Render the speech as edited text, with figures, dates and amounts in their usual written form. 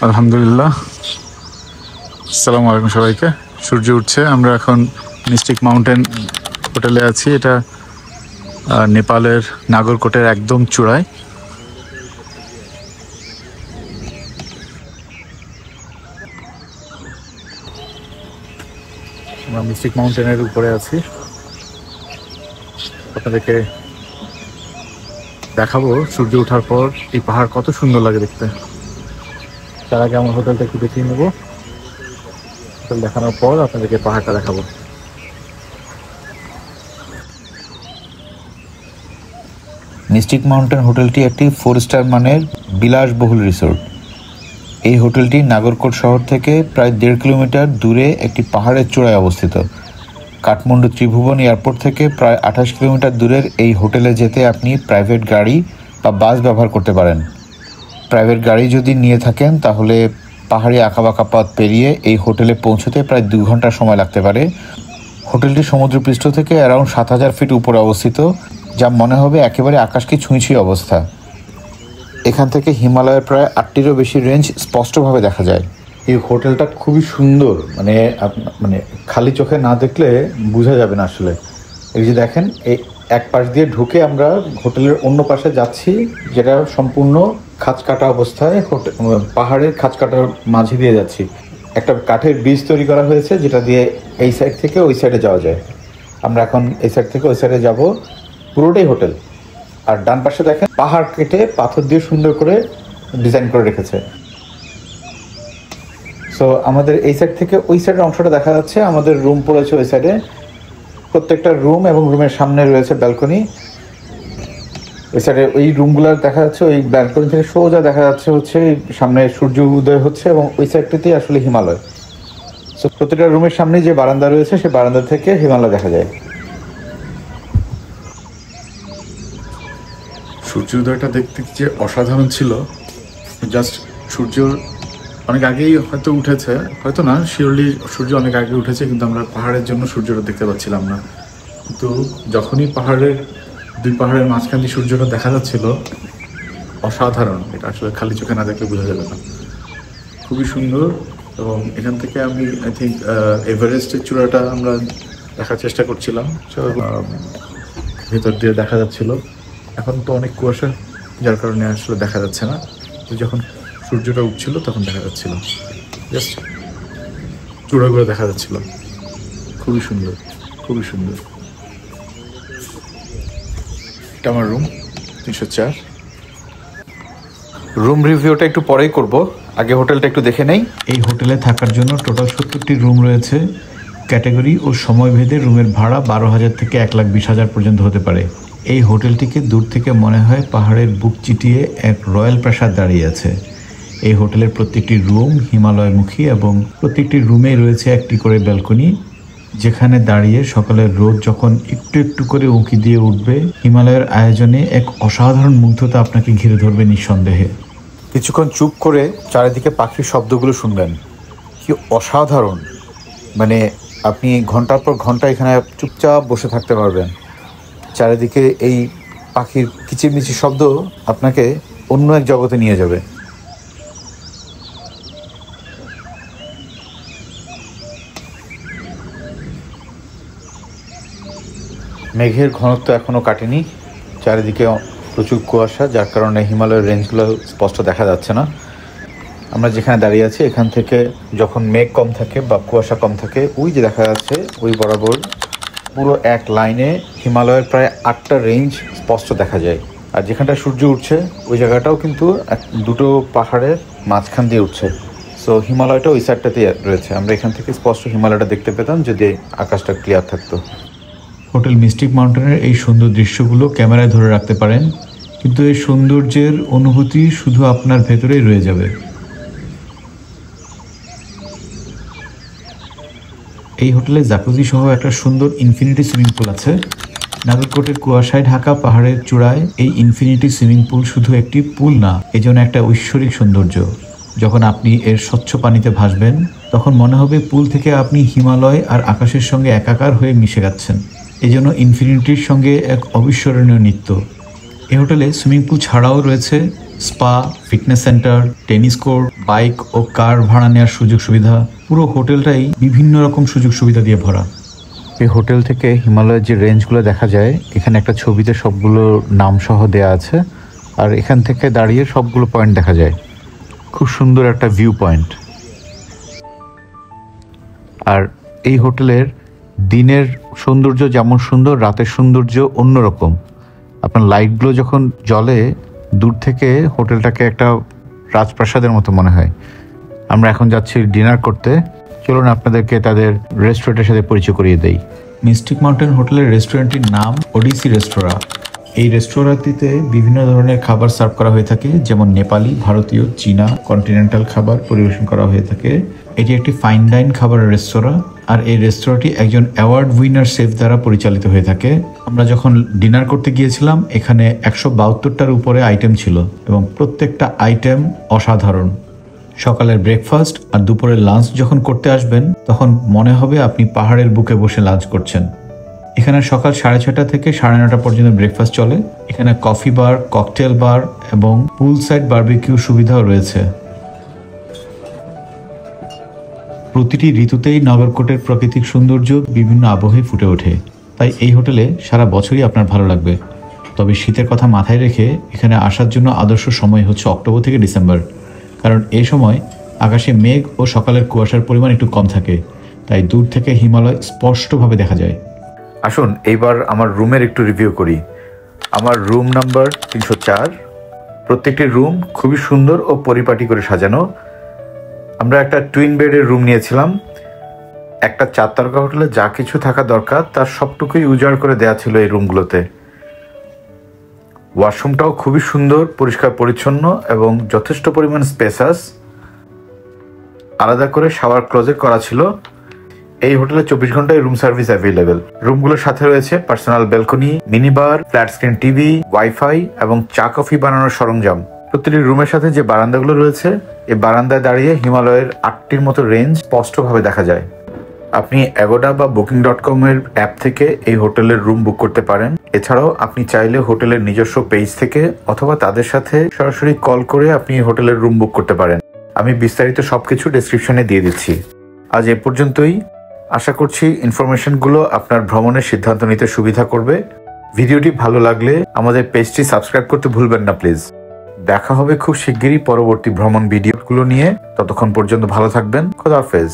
আলহামদুলিল্লাহ, আসসালামু আলাইকুম সবাইকে। সূর্য উঠছে, আমরা এখন মিস্টিক মাউন্টেন হোটেলে আছি। এটা নেপালের নাগরকোটের একদম চূড়ায়। আমরা মিস্টিক মাউন্টেনের উপরে আছি, আপনাদেরকে দেখাবো সূর্য ওঠার পর এই পাহাড় কত সুন্দর লাগে দেখতে। তার আগে আমার হোটেলটা একটু দেখিয়ে নেবো, হোটেল দেখানোর পর আপনাদেরকে পাহাড়টা দেখাবো। মিস্টিক মাউন্টেন হোটেলটি একটি 4 স্টার মানের বিলাসবহুল রিসোর্ট। এই হোটেলটি নাগরকোট শহর থেকে প্রায় 1.5 কিলোমিটার দূরে একটি পাহাড়ের চূড়ায় অবস্থিত। কাঠমান্ডু ত্রিভুবন এয়ারপোর্ট থেকে প্রায় 28 কিলোমিটার দূরের এই হোটেলে যেতে আপনি প্রাইভেট গাড়ি বা বাস ব্যবহার করতে পারেন। প্রাইভেট গাড়ি যদি নিয়ে থাকেন তাহলে পাহাড়ি আঁকাবাঁকা পথ পেরিয়ে এই হোটেলে পৌঁছতে প্রায় 2 ঘন্টা সময় লাগতে পারে। হোটেলটি সমুদ্রপৃষ্ঠ থেকে অ্যারাউন্ড 7000 ফিট উপরে অবস্থিত, যা মনে হবে একেবারে আকাশকে ছুঁই অবস্থা। এখান থেকে হিমালয়ের প্রায় 8টিরও বেশি রেঞ্জ স্পষ্টভাবে দেখা যায়। এই হোটেলটা খুবই সুন্দর, মানে খালি চোখে না দেখলে বোঝা যাবে না আসলে। এই যে দেখেন, এই এক পাশ দিয়ে ঢুকে আমরা হোটেলের অন্য পাশে যাচ্ছি, যেটা সম্পূর্ণ খাঁজ কাটা অবস্থায় পাহাড়ের খাঁজ কাটার মাঝে দিয়ে যাচ্ছি। একটা কাঠের ব্রিজ তৈরি করা হয়েছে যেটা দিয়ে এই সাইড থেকে ওই সাইডে যাওয়া যায়। আমরা এখন এই সাইড থেকে ওই সাইডে যাব। পুরোটাই হোটেল। আর ডান পাশে দেখেন পাহাড় কেটে পাথর দিয়ে সুন্দর করে ডিজাইন করে রেখেছে। সো আমাদের এই সাইড থেকে ওই সাইডের অংশটা দেখা যাচ্ছে। আমাদের রুম পড়েছে ওই সাইডে। প্রত্যেকটা রুম এবং রুমের সামনে রয়েছে ব্যালকনি। ওই সাইডে ওই রুমগুলো দেখা যাচ্ছে, ওই ব্যালকনি থেকে সোজা দেখা যাচ্ছে হচ্ছে সামনে সূর্য উদয় হচ্ছে, এবং ওই সাইডটাতেই আসলে হিমালয়। সো প্রতিটা রুমের সামনে যে বারান্দা রয়েছে সেই বারান্দা থেকে হিমালয় দেখা যায়। সূর্যোদয়টা দেখতে যে অসাধারণ ছিল। জাস্ট সূর্য অনেক আগেই হয়তো উঠেছে, হয়তো না, শিওরলি সূর্য অনেক আগে উঠেছে, কিন্তু আমরা পাহাড়ের জন্য সূর্যটা দেখতে পাচ্ছিলাম না। কিন্তু যখনই দুই পাহাড়ের মাঝখান দিয়ে সূর্যটা দেখা যাচ্ছিল, অসাধারণ। এটা আসলে খালি চোখে না দেখলে বোঝা যাবে না। খুবই সুন্দর। এবং এখান থেকে আমি আই থিঙ্ক এভারেস্টের চূড়াটা আমরা দেখার চেষ্টা করছিলাম, ভেতর দিয়ে দেখা যাচ্ছিল। এখন তো অনেক কুয়াশা, যার কারণে আসলে দেখা যাচ্ছে না। তো যখন সূর্যটা উঠছিল তখন দেখা যাচ্ছিল, জাস্ট চূড়াগুলো দেখা যাচ্ছিল। খুবই সুন্দর, খুবই সুন্দর। এটা আমার রুম 304। রুম রিভিউটা একটু পরেই করব, আগে হোটেলটা একটু দেখে নেই। এই হোটেলে থাকার জন্য টোটাল 70টি রুম রয়েছে। ক্যাটাগরি ও সময়ভেদে রুমের ভাড়া 12,000 থেকে 1,20,000 পর্যন্ত হতে পারে। এই হোটেলটিকে দূর থেকে মনে হয় পাহাড়ের বুক চিটিয়ে এক রয়্যাল প্রাসাদ দাঁড়িয়ে আছে। এই হোটেলের প্রত্যেকটি রুম হিমালয়মুখী এবং প্রত্যেকটি রুমে রয়েছে একটি করে ব্যালকনি, যেখানে দাঁড়িয়ে সকালের রোদ যখন একটু একটু করে উঁকি দিয়ে উঠবে, হিমালয়ের আয়োজনে এক অসাধারণ মুগ্ধতা আপনাকে ঘিরে ধরবে নিঃসন্দেহে। কিছুক্ষণ চুপ করে চারিদিকে পাখির শব্দগুলো শুনবেন, কি অসাধারণ। মানে আপনি ঘন্টার পর ঘন্টা এখানে চুপচাপ বসে থাকতে পারবেন। চারিদিকে এই পাখির কিচিরমিচির শব্দ আপনাকে অন্য এক জগতে নিয়ে যাবে। মেঘের ঘনত্ব এখনও কাটেনি, চারিদিকে প্রচুর কুয়াশা, যার কারণে হিমালয়ের রেঞ্জগুলো স্পষ্ট দেখা যাচ্ছে না। আমরা যেখানে দাঁড়িয়ে আছি এখান থেকে যখন মেঘ কম থাকে বা কুয়াশা কম থাকে, ওই যে দেখা যাচ্ছে ওই বরাবর পুরো এক লাইনে হিমালয়ের প্রায় 8টা রেঞ্জ স্পষ্ট দেখা যায়। আর যেখানটা সূর্য উঠছে ওই জায়গাটাও কিন্তু দুটো পাহাড়ের মাঝখান দিয়ে উঠছে। সো হিমালয়টা ওই সাইডটাতেই রয়েছে। আমরা এখান থেকে স্পষ্ট হিমালয়টা দেখতে পেতাম যদি আকাশটা ক্লিয়ার থাকতো। হোটেল মিস্টিক মাউন্টেনের এই সুন্দর দৃশ্যগুলো ক্যামেরায় ধরে রাখতে পারেন, কিন্তু এই সৌন্দর্যের অনুভূতি শুধু আপনার ভেতরেই রয়ে যাবে। এই হোটেলে জাকুজি সহ একটা সুন্দর ইনফিনিটি সুইমিং পুল আছে। নাগরকোটের কুয়াশায় ঢাকা পাহাড়ের চূড়ায় এই ইনফিনিটি সুইমিং পুল শুধু একটি পুল না, এজন্য একটা ঐশ্বরিক সৌন্দর্য। যখন আপনি এর স্বচ্ছ পানিতে ভাসবেন তখন মনে হবে পুল থেকে আপনি হিমালয় আর আকাশের সঙ্গে একাকার হয়ে মিশে যাচ্ছেন। এজন্য ইনফিনিটির সঙ্গে এক অবিস্মরণীয় নৃত্য। এই হোটেলে সুইমিং পুল ছাড়াও রয়েছে spa, fitness centre, tennis court, bike ও কার ভাড়া নেওয়ার সুযোগ সুবিধা, পুরো হোটেলটাই বিভিন্ন রকম সুযোগ সুবিধা দিয়ে ভরা। এই হোটেল থেকে হিমালয়ের যে রেঞ্জগুলো দেখা যায়, এখানে একটা ছবিতে সবগুলো নাম সহ দেয়া আছে, আর এখান থেকে দাঁড়িয়ে সবগুলো পয়েন্ট দেখা যায়। খুব সুন্দর একটা ভিউ পয়েন্ট। আর এই হোটেলের দিনের সৌন্দর্য যেমন সুন্দর, রাতের সৌন্দর্য অন্যরকম। আপনার লাইটগুলো যখন জ্বলে, দূর থেকে হোটেলটাকে একটা রাজপ্রাসাদের মতো মনে হয়। আমরা এখন যাচ্ছি ডিনার করতে। চলুন আপনাদেরকে তাদের রেস্টুরেন্টের সাথে পরিচয় করিয়ে দেই। মিস্টিক মাউন্টেন হোটেলের রেস্টুরেন্টটির নাম ওডিসি রেস্তোরাঁ। এই রেস্তোরাঁটিতে বিভিন্ন ধরনের খাবার সার্ভ করা হয়ে থাকে, যেমন নেপালি, ভারতীয়, চীনা, কন্টিনেন্টাল খাবার পরিবেশন করা হয়ে থাকে। এটি একটি ফাইন ডাইন খাবারের রেস্তোরাঁ, আর এই রেস্তোরাঁটি একজন অ্যাওয়ার্ড উইনার শেফ দ্বারা পরিচালিত হয়ে থাকে। আমরা যখন ডিনার করতে গিয়েছিলাম, এখানে 172টার উপরে আইটেম ছিল এবং প্রত্যেকটা আইটেম অসাধারণ। সকালের ব্রেকফাস্ট আর দুপুরের লাঞ্চ যখন করতে আসবেন, তখন মনে হবে আপনি পাহাড়ের বুকে বসে লাঞ্চ করছেন। এখানে সকাল 6:30 থেকে 9:30 পর্যন্ত ব্রেকফাস্ট চলে। এখানে কফি বার, ককটেল বার এবং পুল সাইড বারবিকিউ সুবিধাও রয়েছে। প্রতিটি ঋতুতেই নগরকোটের প্রাকৃতিক সৌন্দর্য বিভিন্ন আবহে ফুটে ওঠে, তাই এই হোটেলে সারা বছরই আপনার ভালো লাগবে। তবে শীতের কথা মাথায় রেখে এখানে আসার জন্য আদর্শ সময় হচ্ছে অক্টোবর থেকে ডিসেম্বর, কারণ এই সময় আকাশে মেঘ ও সকালের কুয়াশার পরিমাণ একটু কম থাকে, তাই দূর থেকে হিমালয় স্পষ্টভাবে দেখা যায়। আসুন এইবার আমার রুমের একটু রিভিউ করি। আমার রুম নাম্বার 304। প্রত্যেকটি রুম খুবই সুন্দর ও পরিপাটি করে সাজানো। আমরা একটা টুইন বেডের রুম নিয়েছিলাম। একটা 4 তারকা হোটেলে যা কিছু থাকা দরকার তার সবটুকুই উজাড় করে দেওয়া ছিল এই রুমগুলোতে। ওয়াশরুমটাও খুবই সুন্দর, পরিষ্কার পরিচ্ছন্ন এবং যথেষ্ট পরিমাণ স্পেসাস। আলাদা করে শাওয়ার ক্লোজেট করা ছিল। এই হোটেলে 24 ঘন্টায় রুম সার্ভিস অ্যাভেলেবেল। রুমগুলোর সাথে রয়েছে পার্সোনাল ব্যালকনি, মিনি বার, ফ্ল্যাট স্ক্রিন টিভি, ওয়াইফাই এবং চা কফি বানানোর সরঞ্জাম। প্রতিটি রুমের সাথে যে বারান্দাগুলো রয়েছে, এই বারান্দায় দাঁড়িয়ে হিমালয়ের 8টির মতো রেঞ্জ স্পষ্টভাবে দেখা যায়। আপনি অ্যাগোডা বা booking.com এর অ্যাপ থেকে এই হোটেলের রুম বুক করতে পারেন। এছাড়াও আপনি চাইলে হোটেলের নিজস্ব পেজ থেকে অথবা তাদের সাথে সরাসরি কল করে আপনি এই হোটেলের রুম বুক করতে পারেন। আমি বিস্তারিত সবকিছু ডেসক্রিপশনে দিয়ে দিচ্ছি। আজ এ পর্যন্তই। আশা করছি ইনফরমেশনগুলো আপনার ভ্রমণের সিদ্ধান্ত নিতে সুবিধা করবে। ভিডিওটি ভালো লাগলে আমাদের পেজটি সাবস্ক্রাইব করতে ভুলবেন না প্লিজ। দেখা হবে খুব শিগগিরই পরবর্তী ভ্রমণ ভিডিওগুলো নিয়ে। ততক্ষণ পর্যন্ত ভালো থাকবেন। খোদা হাফেজ।